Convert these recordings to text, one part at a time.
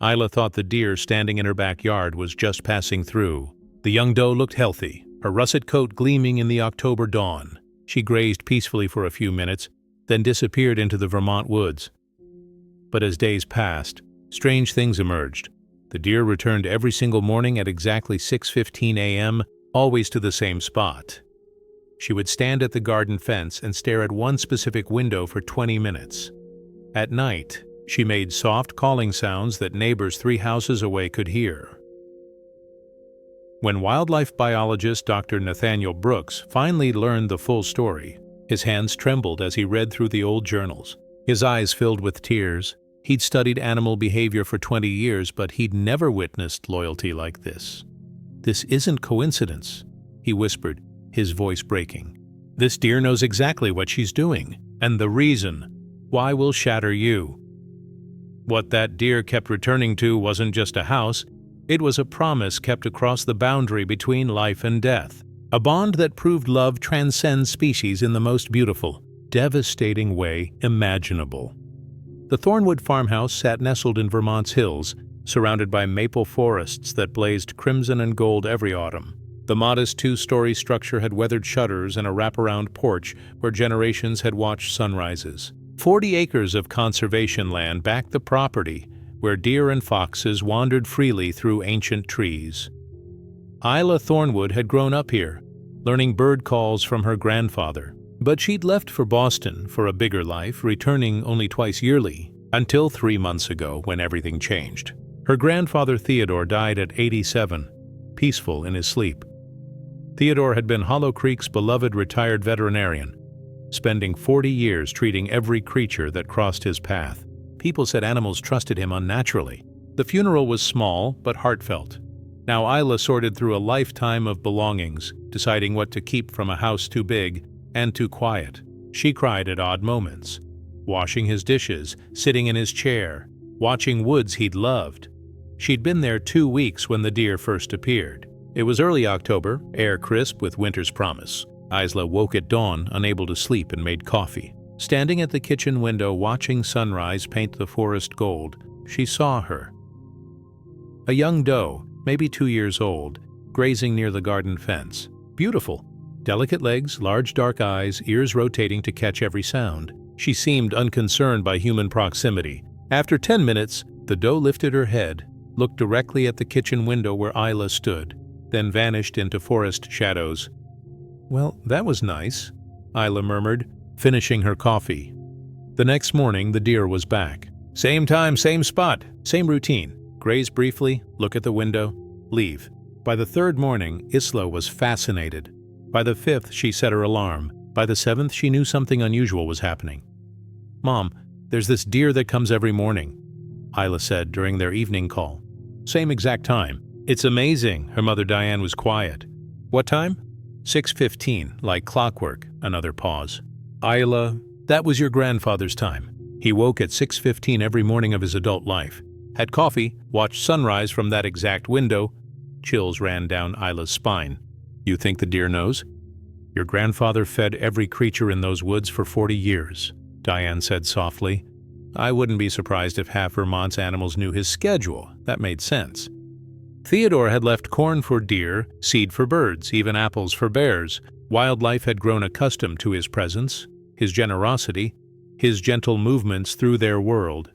Isla thought the deer standing in her backyard was just passing through. The young doe looked healthy, her russet coat gleaming in the October dawn. She grazed peacefully for a few minutes, then disappeared into the Vermont woods. But as days passed, strange things emerged. The deer returned every single morning at exactly 6:15 a.m., always to the same spot. She would stand at the garden fence and stare at one specific window for 20 minutes. At night, she made soft calling sounds that neighbors 3 houses away could hear. When wildlife biologist Dr. Nathaniel Brooks finally learned the full story, his hands trembled as he read through the old journals. His eyes filled with tears. He'd studied animal behavior for 20 years, but he'd never witnessed loyalty like this. "This isn't coincidence," he whispered, his voice breaking. "This deer knows exactly what she's doing, and the reason why will shatter you." What that deer kept returning to wasn't just a house, it was a promise kept across the boundary between life and death. A bond that proved love transcends species in the most beautiful, devastating way imaginable. The Thornwood farmhouse sat nestled in Vermont's hills, surrounded by maple forests that blazed crimson and gold every autumn. The modest 2-story structure had weathered shutters and a wraparound porch where generations had watched sunrises. 40 acres of conservation land backed the property, where deer and foxes wandered freely through ancient trees. Isla Thornwood had grown up here, learning bird calls from her grandfather. But she'd left for Boston for a bigger life, returning only twice yearly, until 3 months ago when everything changed. Her grandfather Theodore died at 87, peaceful in his sleep. Theodore had been Hollow Creek's beloved retired veterinarian, spending 40 years treating every creature that crossed his path. People said animals trusted him unnaturally. The funeral was small but heartfelt. Now Isla sorted through a lifetime of belongings, deciding what to keep from a house too big and too quiet. She cried at odd moments, washing his dishes, sitting in his chair, watching woods he'd loved. She'd been there 2 weeks when the deer first appeared. It was early October, air crisp with winter's promise. Isla woke at dawn, unable to sleep, and made coffee. Standing at the kitchen window watching sunrise paint the forest gold, she saw her. A young doe, maybe 2 years old, grazing near the garden fence. Beautiful. Delicate legs, large dark eyes, ears rotating to catch every sound. She seemed unconcerned by human proximity. After 10 minutes, the doe lifted her head, looked directly at the kitchen window where Isla stood, then vanished into forest shadows. "Well, that was nice," Isla murmured, finishing her coffee. The next morning, the deer was back. Same time, same spot, same routine. Graze briefly, look at the window, leave. By the 3rd morning, Isla was fascinated. By the 5th, she set her alarm. By the 7th, she knew something unusual was happening. "Mom, there's this deer that comes every morning," Isla said during their evening call. Same exact time. "It's amazing," her mother Diane was quiet. "What time?" 6:15, like clockwork. Another pause. "Isla, that was your grandfather's time. He woke at 6:15 every morning of his adult life. Had coffee, watched sunrise from that exact window." Chills ran down Isla's spine. "You think the deer knows?" "Your grandfather fed every creature in those woods for 40 years, Diane said softly. "I wouldn't be surprised if half Vermont's animals knew his schedule. That made sense." Theodore had left corn for deer, seed for birds, even apples for bears. Wildlife had grown accustomed to his presence, his generosity, his gentle movements through their world.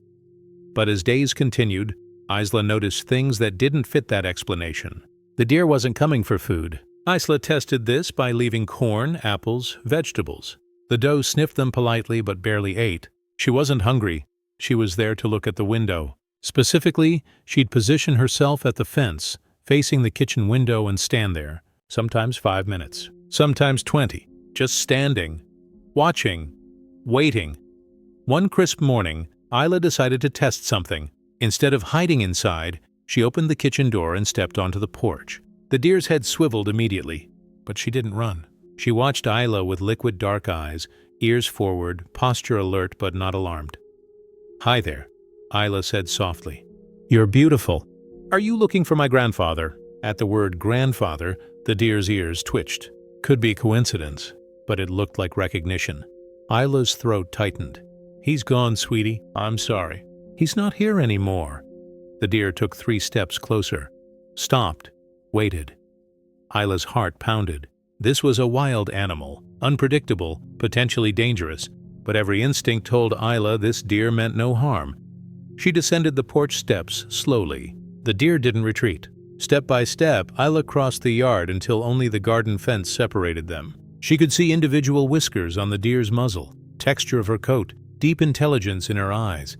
But as days continued, Isla noticed things that didn't fit that explanation. The deer wasn't coming for food. Isla tested this by leaving corn, apples, vegetables. The doe sniffed them politely but barely ate. She wasn't hungry. She was there to look at the window. Specifically, she'd position herself at the fence, facing the kitchen window, and stand there, sometimes 5 minutes, sometimes 20, just standing, watching, waiting. One crisp morning, Isla decided to test something. Instead of hiding inside, she opened the kitchen door and stepped onto the porch. The deer's head swiveled immediately, but she didn't run. She watched Isla with liquid dark eyes, ears forward, posture alert but not alarmed. "Hi there," Isla said softly. "You're beautiful. Are you looking for my grandfather?" At the word grandfather, the deer's ears twitched. Could be coincidence, but it looked like recognition. Isla's throat tightened. "He's gone, sweetie. I'm sorry. He's not here anymore." The deer took 3 steps closer, stopped, waited. Isla's heart pounded. This was a wild animal, unpredictable, potentially dangerous, but every instinct told Isla this deer meant no harm. She descended the porch steps slowly. The deer didn't retreat. Step by step, Isla crossed the yard until only the garden fence separated them. She could see individual whiskers on the deer's muzzle, texture of her coat, deep intelligence in her eyes.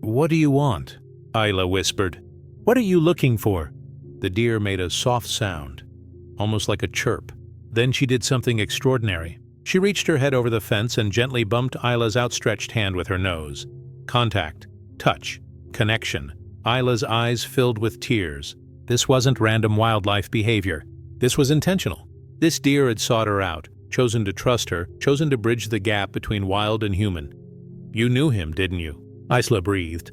"What do you want?" Isla whispered. "What are you looking for?" The deer made a soft sound, almost like a chirp. Then she did something extraordinary. She reached her head over the fence and gently bumped Isla's outstretched hand with her nose. Contact, touch, connection. Isla's eyes filled with tears. This wasn't random wildlife behavior. This was intentional. This deer had sought her out, chosen to trust her, chosen to bridge the gap between wild and human. "You knew him, didn't you?" Isla breathed.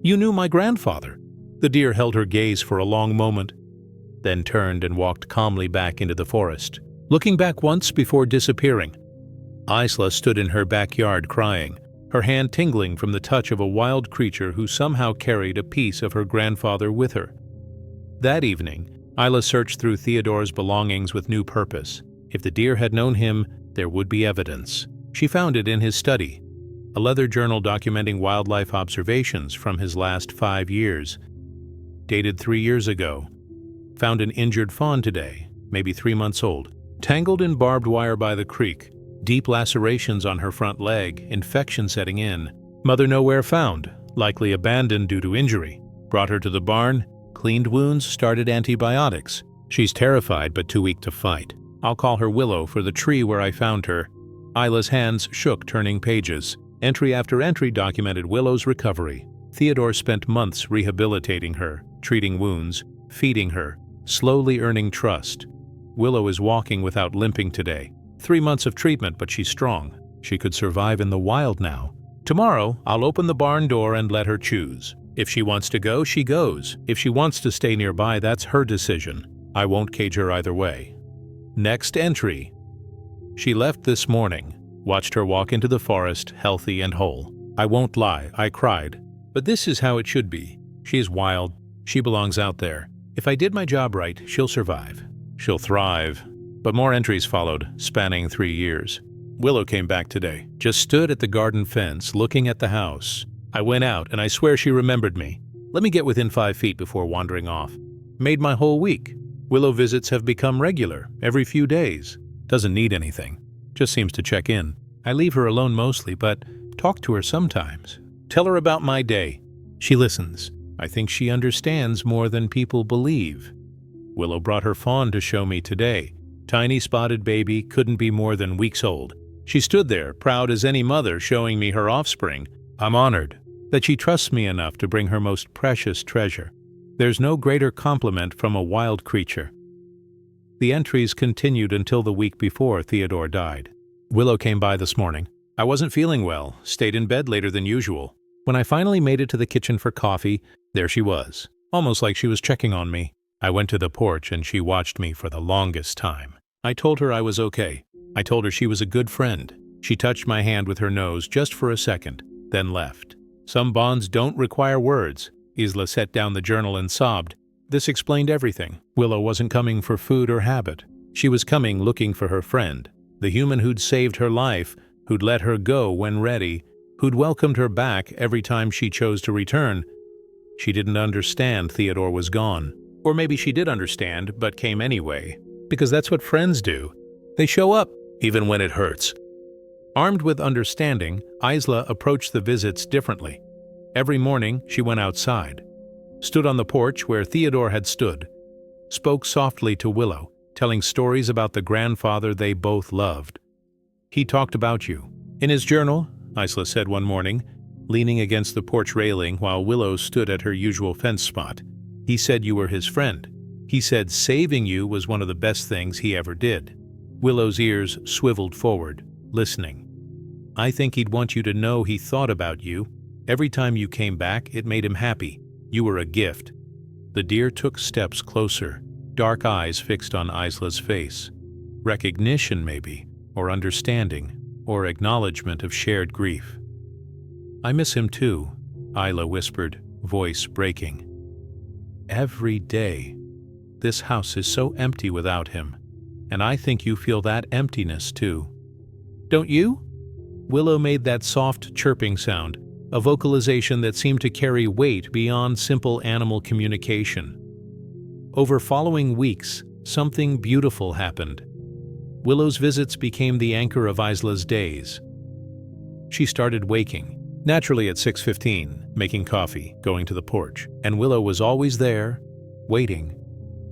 "You knew my grandfather." The deer held her gaze for a long moment, then turned and walked calmly back into the forest, looking back once before disappearing. Isla stood in her backyard crying, her hand tingling from the touch of a wild creature who somehow carried a piece of her grandfather with her. That evening, Isla searched through Theodore's belongings with new purpose. If the deer had known him, there would be evidence. She found it in his study, a leather journal documenting wildlife observations from his last 5 years. Dated 3 years ago. Found an injured fawn today, maybe 3 months old, tangled in barbed wire by the creek. Deep lacerations on her front leg, infection setting in. Mother nowhere found, likely abandoned due to injury. Brought her to the barn, cleaned wounds, started antibiotics. She's terrified but too weak to fight. I'll call her Willow for the tree where I found her. Isla's hands shook, turning pages. Entry after entry documented Willow's recovery. Theodore spent months rehabilitating her, treating wounds, feeding her, slowly earning trust. Willow is walking without limping today. 3 months of treatment, but she's strong. She could survive in the wild now. Tomorrow, I'll open the barn door and let her choose. If she wants to go, she goes. If she wants to stay nearby, that's her decision. I won't cage her either way. Next entry. She left this morning. Watched her walk into the forest, healthy and whole. I won't lie, I cried. But this is how it should be. She is wild. She belongs out there. If I did my job right, she'll survive. She'll thrive. But more entries followed, spanning 3 years. Willow came back today. Just stood at the garden fence, looking at the house. I went out, and I swear she remembered me. Let me get within 5 feet before wandering off. Made my whole week. Willow visits have become regular, every few days. Doesn't need anything. Just seems to check in. I leave her alone mostly, but talk to her sometimes. Tell her about my day. She listens. I think she understands more than people believe. Willow brought her fawn to show me today. Tiny spotted baby, couldn't be more than weeks old. She stood there, proud as any mother, showing me her offspring. I'm honored that she trusts me enough to bring her most precious treasure. There's no greater compliment from a wild creature. The entries continued until the week before Theodore died. Willow came by this morning. I wasn't feeling well, stayed in bed later than usual. When I finally made it to the kitchen for coffee, there she was, almost like she was checking on me. I went to the porch and she watched me for the longest time. I told her I was okay. I told her she was a good friend. She touched my hand with her nose just for a second, then left. Some bonds don't require words. Isla set down the journal and sobbed. This explained everything. Willow wasn't coming for food or habit. She was coming looking for her friend, the human who'd saved her life, who'd let her go when ready, who'd welcomed her back every time she chose to return. She didn't understand Theodore was gone. Or maybe she did understand, but came anyway. Because that's what friends do. They show up, even when it hurts. Armed with understanding, Isla approached the visits differently. Every morning, she went outside, stood on the porch where Theodore had stood, spoke softly to Willow, telling stories about the grandfather they both loved. He talked about you. In his journal, Isla said one morning, leaning against the porch railing while Willow stood at her usual fence spot, he said you were his friend. He said saving you was one of the best things he ever did. Willow's ears swiveled forward, listening. I think he'd want you to know he thought about you. Every time you came back, it made him happy. You were a gift. The deer took steps closer, dark eyes fixed on Isla's face. Recognition, maybe, or understanding, or acknowledgement of shared grief. I miss him too, Isla whispered, voice breaking. every day. This house is so empty without him, and I think you feel that emptiness too. Don't you?" Willow made that soft chirping sound, a vocalization that seemed to carry weight beyond simple animal communication. Over following weeks, something beautiful happened. Willow's visits became the anchor of Isla's days. She started waking, naturally at 6:15, making coffee, going to the porch, and Willow was always there, waiting.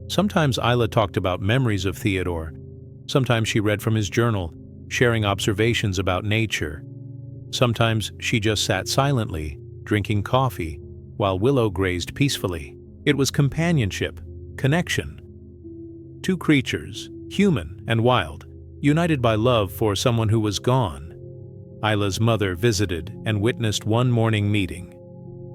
Sometimes Isla talked about memories of Theodore. Sometimes she read from his journal, sharing observations about nature. Sometimes she just sat silently, drinking coffee, while Willow grazed peacefully. It was companionship, connection. Two creatures, human and wild, united by love for someone who was gone. Isla's mother visited and witnessed one morning meeting.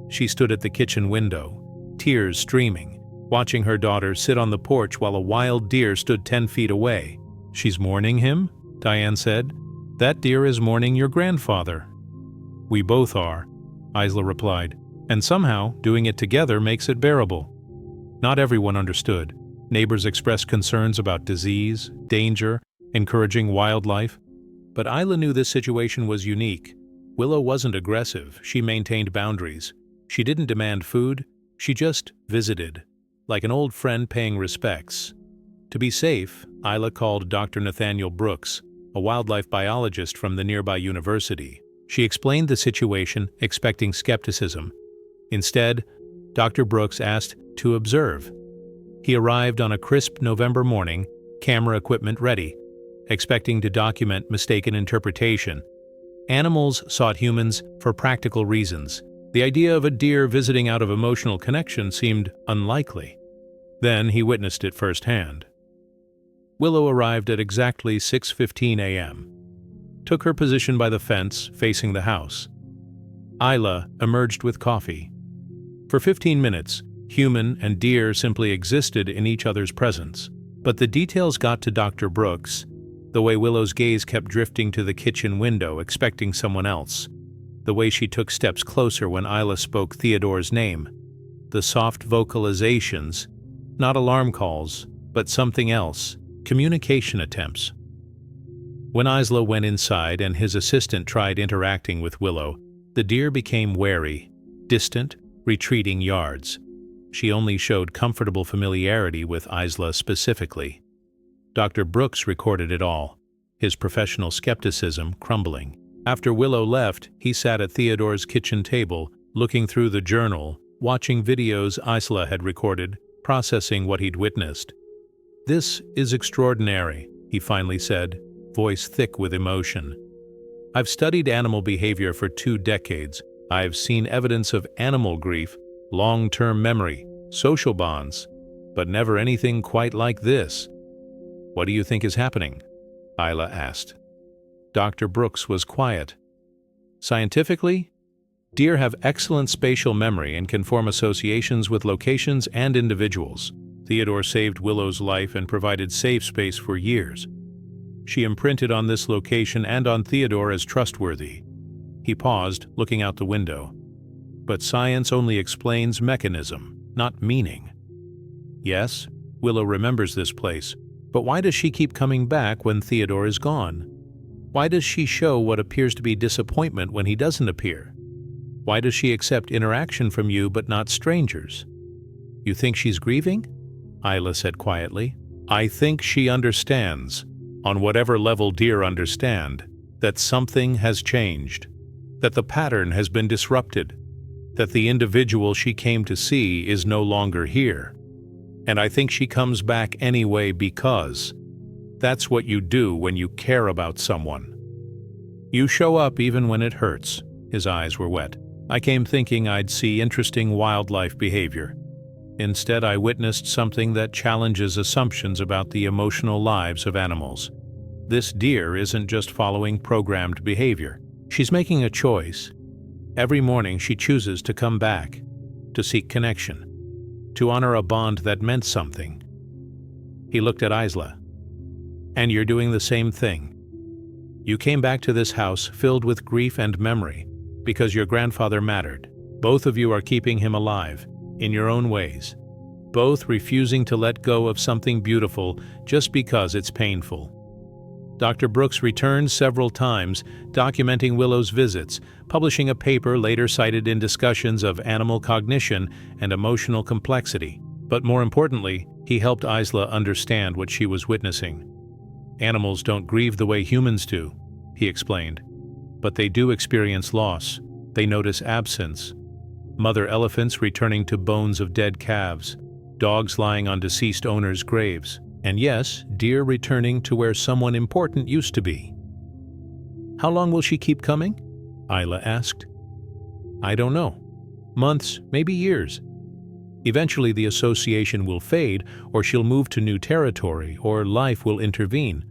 She stood at the kitchen window, tears streaming, watching her daughter sit on the porch while a wild deer stood 10 feet away. "She's mourning him?" Diane said. "That deer is mourning your grandfather." "We both are," Isla replied, "and somehow doing it together makes it bearable." Not everyone understood. Neighbors expressed concerns about disease, danger, encouraging wildlife. But Isla knew this situation was unique. Willow wasn't aggressive, she maintained boundaries. She didn't demand food, she just visited, like an old friend paying respects. To be safe, Isla called Dr. Nathaniel Brooks, a wildlife biologist from the nearby university. She explained the situation, expecting skepticism. Instead, Dr. Brooks asked to observe. He arrived on a crisp November morning, camera equipment ready, expecting to document mistaken interpretation. Animals sought humans for practical reasons. The idea of a deer visiting out of emotional connection seemed unlikely. Then he witnessed it firsthand. Willow arrived at exactly 6:15 a.m., took her position by the fence facing the house. Isla emerged with coffee. For 15 minutes, human and deer simply existed in each other's presence. But the details got to Dr. Brooks, the way Willow's gaze kept drifting to the kitchen window, expecting someone else, the way she took steps closer when Isla spoke Theodore's name, the soft vocalizations, not alarm calls, but something else, communication attempts. When Isla went inside and his assistant tried interacting with Willow, the deer became wary, distant, retreating yards. She only showed comfortable familiarity with Isla specifically. Dr. Brooks recorded it all, his professional skepticism crumbling. After Willow left, he sat at Theodore's kitchen table, looking through the journal, watching videos Isla had recorded, processing what he'd witnessed. "This is extraordinary," he finally said, voice thick with emotion. "I've studied animal behavior for 2 decades. I've seen evidence of animal grief, long-term memory, social bonds, but never anything quite like this." "What do you think is happening?" Isla asked. Dr. Brooks was quiet. "Scientifically, deer have excellent spatial memory and can form associations with locations and individuals. Theodore saved Willow's life and provided safe space for years. She imprinted on this location and on Theodore as trustworthy." He paused, looking out the window. "But science only explains mechanism, not meaning." "Yes, Willow remembers this place, but why does she keep coming back when Theodore is gone? Why does she show what appears to be disappointment when he doesn't appear? Why does she accept interaction from you but not strangers?" "You think she's grieving?" Isla said quietly. "I think she understands, on whatever level deer understand, that something has changed, that the pattern has been disrupted, that the individual she came to see is no longer here. And I think she comes back anyway because that's what you do when you care about someone. You show up even when it hurts." His eyes were wet. "I came thinking I'd see interesting wildlife behavior. Instead, I witnessed something that challenges assumptions about the emotional lives of animals. This deer isn't just following programmed behavior. She's making a choice. Every morning she chooses to come back, to seek connection, to honor a bond that meant something." He looked at Isla. "And you're doing the same thing. You came back to this house filled with grief and memory because your grandfather mattered. Both of you are keeping him alive, in your own ways. both refusing to let go of something beautiful just because it's painful. Dr. Brooks returned several times, documenting Willow's visits, publishing a paper later cited in discussions of animal cognition and emotional complexity. But more importantly, he helped Isla understand what she was witnessing. Animals don't grieve the way humans do, he explained. But they do experience loss. They notice absence. Mother elephants returning to bones of dead calves, dogs lying on deceased owners' graves, and yes, deer returning to where someone important used to be. How long will she keep coming? Isla asked. I don't know. Months, maybe years. Eventually the association will fade, or she'll move to new territory, or life will intervene.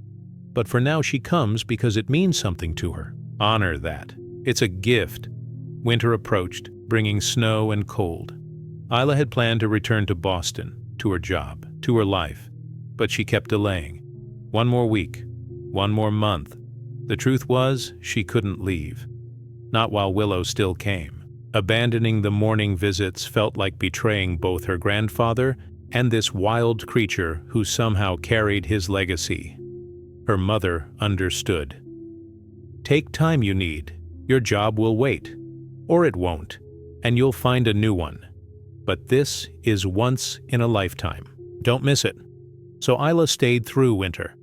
But for now she comes because it means something to her. Honor that. It's a gift. Winter approached, bringing snow and cold. Isla had planned to return to Boston, to her job, to her life, but she kept delaying. One more week, one more month. The truth was, she couldn't leave. Not while Willow still came. Abandoning the morning visits felt like betraying both her grandfather and this wild creature who somehow carried his legacy. Her mother understood. Take time you need. Your job will wait. Or it won't, and you'll find a new one. But this is once in a lifetime. Don't miss it. So Isla stayed through winter.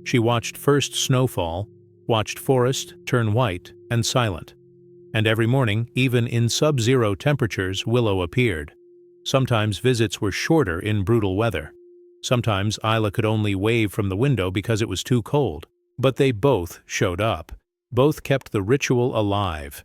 She watched first snowfall, watched forest turn white and silent. And every morning, even in sub-zero temperatures, Willow appeared. Sometimes visits were shorter in brutal weather. Sometimes Isla could only wave from the window because it was too cold. But they both showed up. Both kept the ritual alive.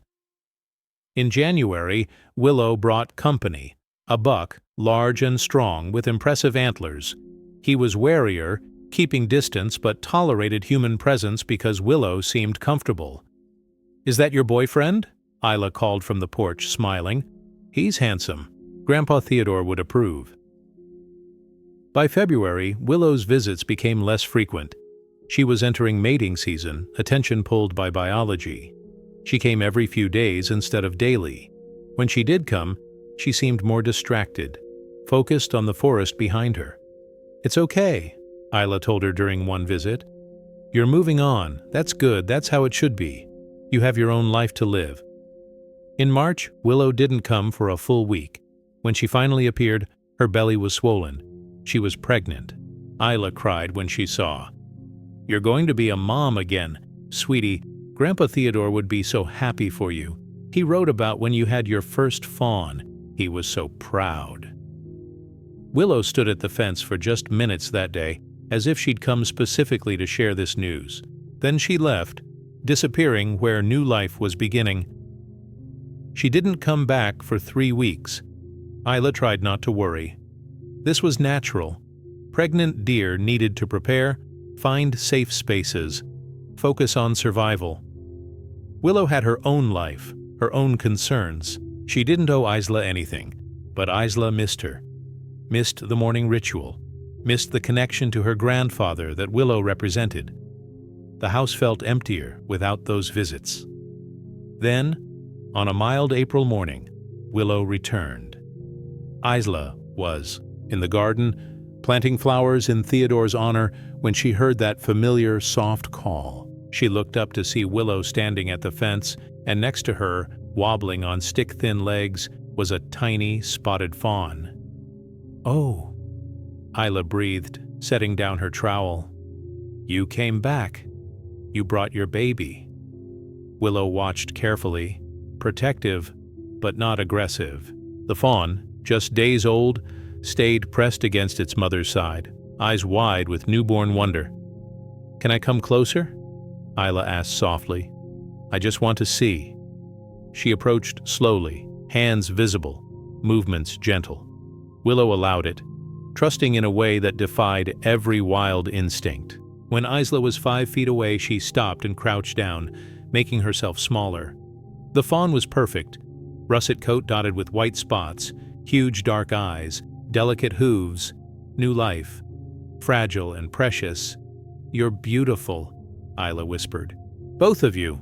In January, Willow brought company, a buck, large and strong, with impressive antlers. He was warier, keeping distance but tolerated human presence because Willow seemed comfortable. Is that your boyfriend? Isla called from the porch, smiling. He's handsome. Grandpa Theodore would approve. By February, Willow's visits became less frequent. She was entering mating season, attention pulled by biology. She came every few days instead of daily. When she did come, she seemed more distracted, focused on the forest behind her. It's okay, Isla told her during one visit. You're moving on. That's good. That's how it should be. You have your own life to live. In March, Willow didn't come for a full week. When she finally appeared, her belly was swollen. She was pregnant. Isla cried when she saw. You're going to be a mom again. Sweetie, Grandpa Theodore would be so happy for you. He wrote about when you had your first fawn. He was so proud. Willow stood at the fence for just minutes that day, as if she'd come specifically to share this news. Then she left, disappearing where new life was beginning. She didn't come back for 3 weeks. Isla tried not to worry. This was natural. Pregnant deer needed to prepare, find safe spaces, focus on survival. Willow had her own life, her own concerns. She didn't owe Isla anything, but Isla missed her. Missed the morning ritual, missed the connection to her grandfather that Willow represented. The house felt emptier without those visits. Then, on a mild April morning, Willow returned. Isla was in the garden, planting flowers in Theodore's honor when she heard that familiar, soft call. She looked up to see Willow standing at the fence, and next to her, wobbling on stick-thin legs, was a tiny, spotted fawn. Oh, Isla breathed, setting down her trowel. You came back. You brought your baby. Willow watched carefully, protective, but not aggressive. The fawn, just days old, stayed pressed against its mother's side, eyes wide with newborn wonder. Can I come closer? Isla asked softly. I just want to see. She approached slowly, hands visible, movements gentle. Willow allowed it, trusting in a way that defied every wild instinct. When Isla was 5 feet away, she stopped and crouched down, making herself smaller. The fawn was perfect. Russet coat dotted with white spots, huge dark eyes, delicate hooves, new life. Fragile and precious. You're beautiful, Isla whispered. Both of you.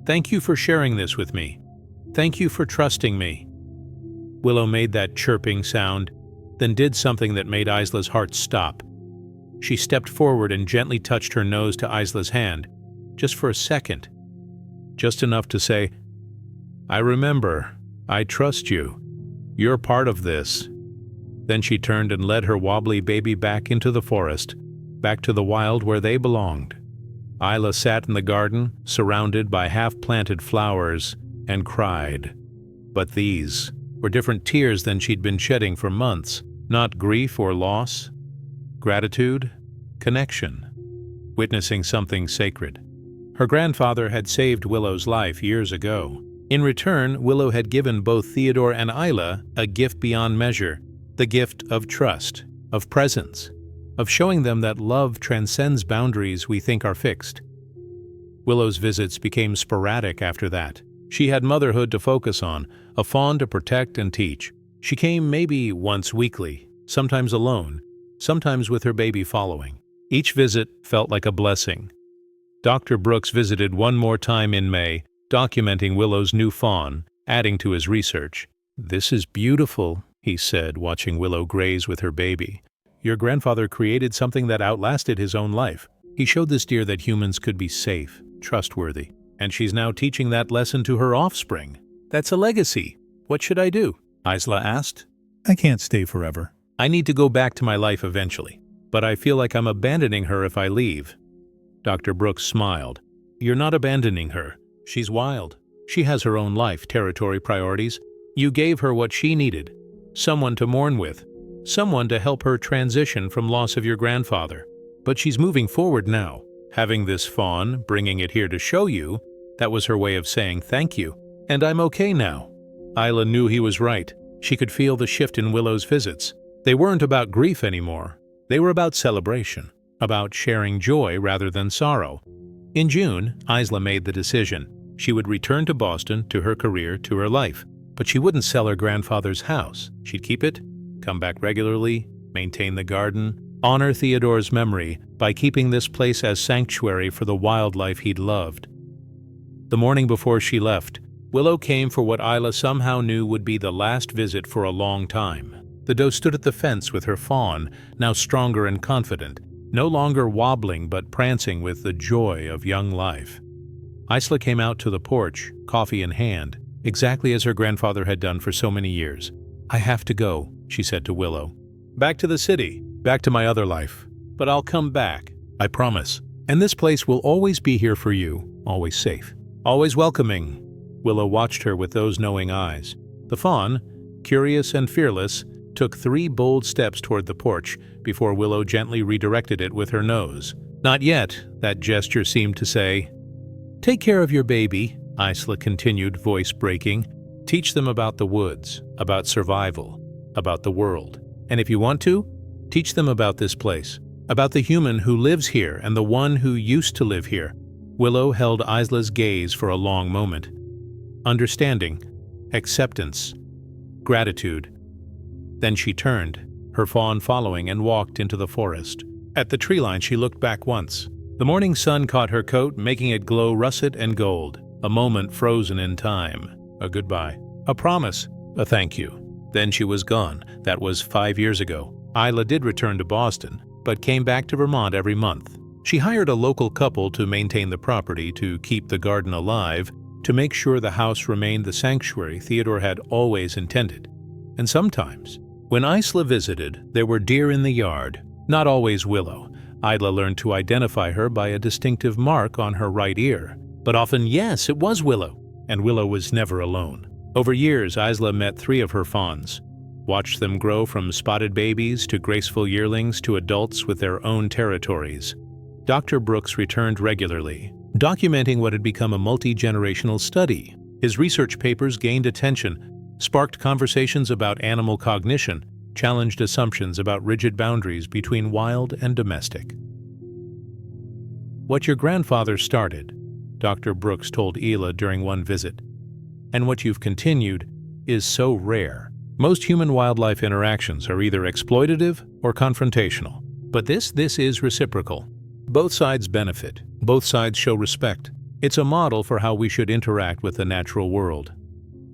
Thank you for sharing this with me. Thank you for trusting me. Willow made that chirping sound. then did something that made Isla's heart stop. She stepped forward and gently touched her nose to Isla's hand, just for a second. Just enough to say, "I remember. I trust you. You're part of this." Then she turned and led her wobbly baby back into the forest, back to the wild where they belonged. Isla sat in the garden, surrounded by half-planted flowers, and cried. But these were different tears than she'd been shedding for months. Not grief or loss. Gratitude, connection, witnessing something sacred. Her grandfather had saved Willow's life years ago. In return, Willow had given both Theodore and Isla a gift beyond measure, the gift of trust, of presence, of showing them that love transcends boundaries we think are fixed. Willow's visits became sporadic after that. She had motherhood to focus on, a fawn to protect and teach. She came maybe once weekly, sometimes alone, sometimes with her baby following. Each visit felt like a blessing. Dr. Brooks visited one more time in May, documenting Willow's new fawn, adding to his research. "This is beautiful," he said, watching Willow graze with her baby. "Your grandfather created something that outlasted his own life. He showed this deer that humans could be safe, trustworthy, and she's now teaching that lesson to her offspring. That's a legacy. What should I do?" Isla asked. "I can't stay forever." "I need to go back to my life eventually, but I feel like I'm abandoning her if I leave." Dr. Brooks smiled. "You're not abandoning her. She's wild. She has her own life, territory, priorities. You gave her what she needed, someone to mourn with, someone to help her transition from loss of your grandfather. But she's moving forward now. Having this fawn, bringing it here to show you, that was her way of saying thank you. And I'm okay now." Isla knew he was right. She could feel the shift in Willow's visits. They weren't about grief anymore. They were about celebration, about sharing joy rather than sorrow. In June, Isla made the decision. She would return to Boston, to her career, to her life. But she wouldn't sell her grandfather's house. She'd keep it, come back regularly, maintain the garden, honor Theodore's memory by keeping this place as sanctuary for the wildlife he'd loved. The morning before she left, Willow came for what Isla somehow knew would be the last visit for a long time. The doe stood at the fence with her fawn, now stronger and confident, no longer wobbling but prancing with the joy of young life. Isla came out to the porch, coffee in hand, exactly as her grandfather had done for so many years. "I have to go," she said to Willow. "Back to the city, back to my other life. But I'll come back, I promise. And this place will always be here for you, always safe, always welcoming." Willow watched her with those knowing eyes. The fawn, curious and fearless, took 3 bold steps toward the porch before Willow gently redirected it with her nose. "Not yet," that gesture seemed to say. "Take care of your baby," Isla continued, voice breaking. "Teach them about the woods, about survival, about the world. And if you want to, teach them about this place, about the human who lives here and the one who used to live here." Willow held Isla's gaze for a long moment. Understanding, acceptance, gratitude. Then she turned, her fawn following, and walked into the forest. At the tree line she looked back once. The morning sun caught her coat, making it glow russet and gold. A moment frozen in time. A goodbye. A promise. A thank you. Then she was gone. That was 5 years ago. Isla did return to Boston, but came back to Vermont every month. She hired a local couple to maintain the property, to keep the garden alive, to make sure the house remained the sanctuary Theodore had always intended. And sometimes, when Isla visited, there were deer in the yard. Not always Willow. Isla learned to identify her by a distinctive mark on her right ear. But often, yes, it was Willow. And Willow was never alone. Over years, Isla met 3 of her fawns, watched them grow from spotted babies to graceful yearlings to adults with their own territories. Dr. Brooks returned regularly, documenting what had become a multi-generational study. His research papers gained attention, sparked conversations about animal cognition, challenged assumptions about rigid boundaries between wild and domestic. "What your grandfather started," Dr. Brooks told Isla during one visit, "and what you've continued, is so rare. Most human-wildlife interactions are either exploitative or confrontational. But this is reciprocal. Both sides benefit. Both sides show respect. It's a model for how we should interact with the natural world."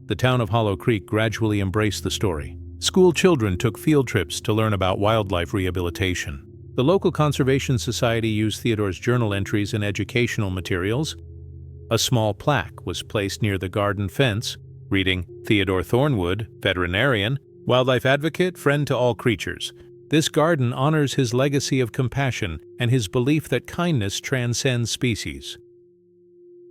The town of Hollow Creek gradually embraced the story. School children took field trips to learn about wildlife rehabilitation. The local conservation society used Theodore's journal entries and educational materials. A small plaque was placed near the garden fence, reading, "Theodore Thornwood, veterinarian, wildlife advocate, friend to all creatures. This garden honors his legacy of compassion and his belief that kindness transcends species."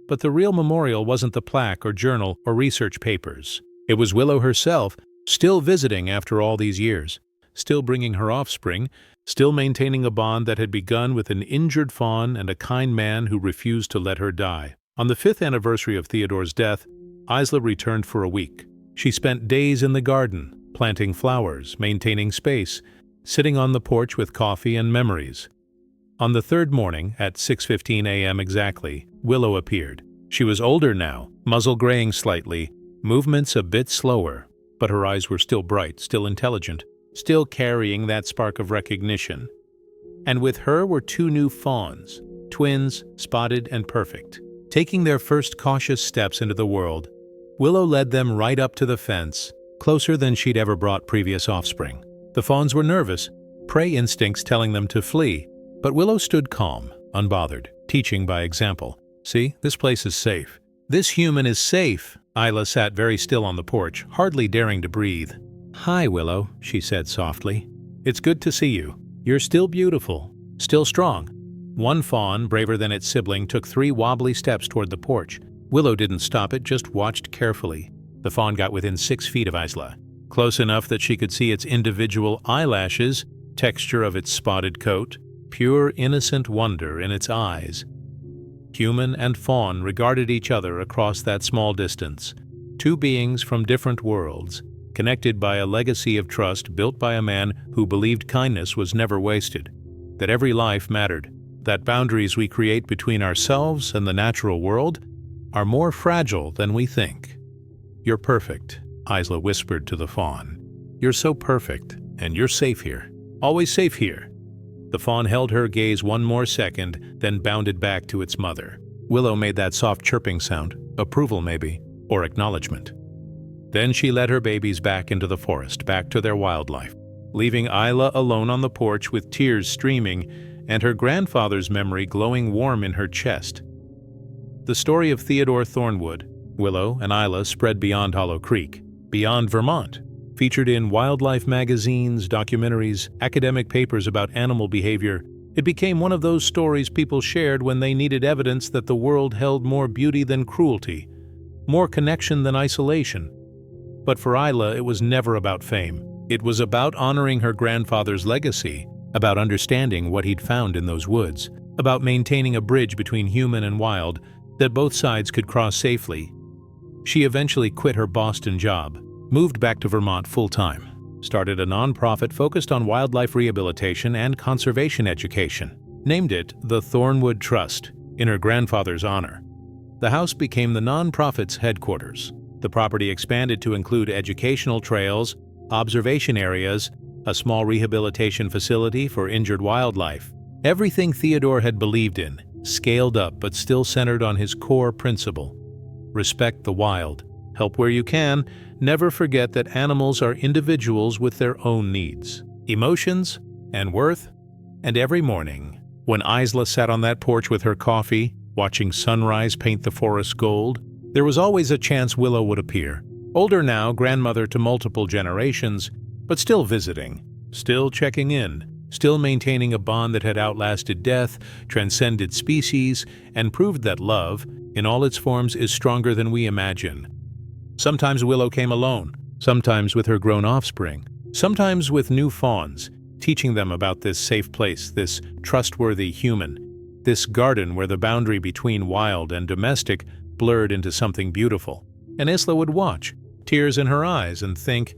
But the real memorial wasn't the plaque or journal or research papers. It was Willow herself, still visiting after all these years, still bringing her offspring, still maintaining a bond that had begun with an injured fawn and a kind man who refused to let her die. On the 5th anniversary of Theodore's death, Isla returned for a week. She spent days in the garden, planting flowers, maintaining space, sitting on the porch with coffee and memories. On the 3rd morning, at 6:15 a.m. exactly, Willow appeared. She was older now, muzzle graying slightly, movements a bit slower, but her eyes were still bright, still intelligent, still carrying that spark of recognition. And with her were 2 new fawns, twins, spotted and perfect. Taking their first cautious steps into the world, Willow led them right up to the fence, closer than she'd ever brought previous offspring. The fawns were nervous, prey instincts telling them to flee, but Willow stood calm, unbothered, teaching by example. "See, this place is safe. This human is safe." Isla sat very still on the porch, hardly daring to breathe. "Hi, Willow," she said softly. "It's good to see you. You're still beautiful, still strong." One fawn, braver than its sibling, took 3 wobbly steps toward the porch. Willow didn't stop it, just watched carefully. The fawn got within 6 feet of Isla, close enough that she could see its individual eyelashes, texture of its spotted coat, pure innocent wonder in its eyes. Human and fawn regarded each other across that small distance, 2 beings from different worlds, connected by a legacy of trust built by a man who believed kindness was never wasted, that every life mattered, that boundaries we create between ourselves and the natural world are more fragile than we think. "You're perfect," Isla whispered to the fawn. "You're so perfect, and you're safe here. Always safe here." The fawn held her gaze one more second, then bounded back to its mother. Willow made that soft chirping sound, approval maybe, or acknowledgement. Then she led her babies back into the forest, back to their wildlife, leaving Isla alone on the porch with tears streaming and her grandfather's memory glowing warm in her chest. The story of Theodore Thornwood, Willow, and Isla spread beyond Hollow Creek, beyond Vermont, featured in wildlife magazines, documentaries, academic papers about animal behavior. It became one of those stories people shared when they needed evidence that the world held more beauty than cruelty, more connection than isolation. But for Isla, it was never about fame. It was about honoring her grandfather's legacy, about understanding what he'd found in those woods, about maintaining a bridge between human and wild that both sides could cross safely. She eventually quit her Boston job, moved back to Vermont full-time, started a nonprofit focused on wildlife rehabilitation and conservation education, named it the Thornwood Trust, in her grandfather's honor. The house became the nonprofit's headquarters. The property expanded to include educational trails, observation areas, a small rehabilitation facility for injured wildlife. Everything Theodore had believed in, scaled up but still centered on his core principle: respect the wild, help where you can, never forget that animals are individuals with their own needs, emotions, and worth. And every morning, when Isla sat on that porch with her coffee, watching sunrise paint the forest gold, there was always a chance Willow would appear. Older now, grandmother to multiple generations, but still visiting, still checking in, still maintaining a bond that had outlasted death, transcended species, and proved that love, in all its forms, is stronger than we imagine. Sometimes Willow came alone, sometimes with her grown offspring, sometimes with new fawns, teaching them about this safe place, this trustworthy human, this garden where the boundary between wild and domestic blurred into something beautiful. And Isla would watch, tears in her eyes, and think,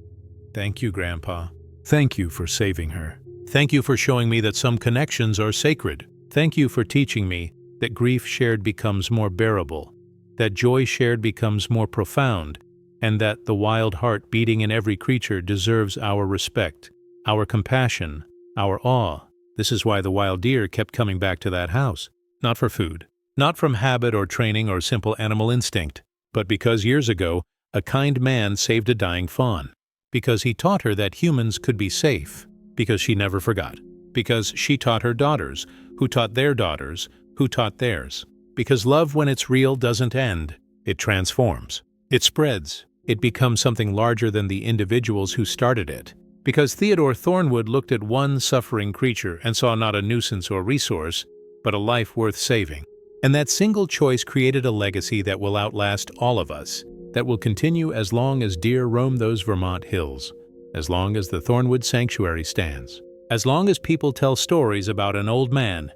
"Thank you, Grandpa. Thank you for saving her. Thank you for showing me that some connections are sacred. Thank you for teaching me that grief shared becomes more bearable, that joy shared becomes more profound, and that the wild heart beating in every creature deserves our respect, our compassion, our awe." This is why the wild deer kept coming back to that house, not for food, not from habit or training or simple animal instinct, but because years ago, a kind man saved a dying fawn. because he taught her that humans could be safe, because she never forgot, because she taught her daughters, who taught their daughters, who taught theirs, because love, when it's real, doesn't end. It transforms. It spreads. It becomes something larger than the individuals who started it. Because Theodore Thornwood looked at one suffering creature and saw not a nuisance or resource, but a life worth saving. And that single choice created a legacy that will outlast all of us, that will continue as long as deer roam those Vermont hills, as long as the Thornwood Sanctuary stands, as long as people tell stories about an old man,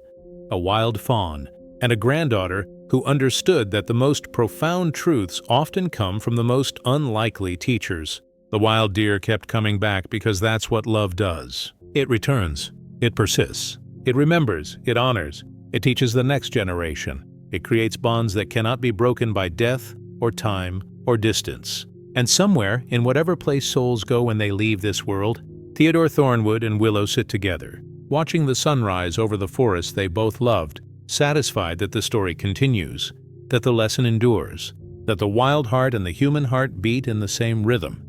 a wild fawn, and a granddaughter who understood that the most profound truths often come from the most unlikely teachers. The wild deer kept coming back because that's what love does. It returns. It persists. It remembers. It honors. It teaches the next generation. It creates bonds that cannot be broken by death or time or distance. And somewhere, in whatever place souls go when they leave this world, Theodore Thornwood and Willow sit together, watching the sunrise over the forest they both loved, satisfied that the story continues, that the lesson endures, that the wild heart and the human heart beat in the same rhythm,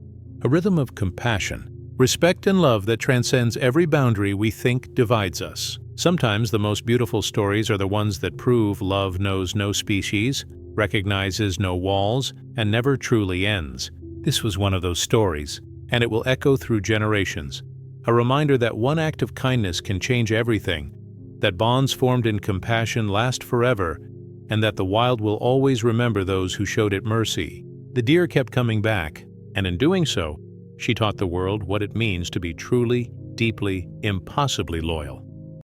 a rhythm of compassion, respect and love that transcends every boundary we think divides us. Sometimes the most beautiful stories are the ones that prove love knows no species, recognizes no walls, and never truly ends. This was one of those stories, and it will echo through generations, a reminder that one act of kindness can change everything, that bonds formed in compassion last forever, and that the wild will always remember those who showed it mercy. The deer kept coming back, and in doing so, she taught the world what it means to be truly, deeply, impossibly loyal.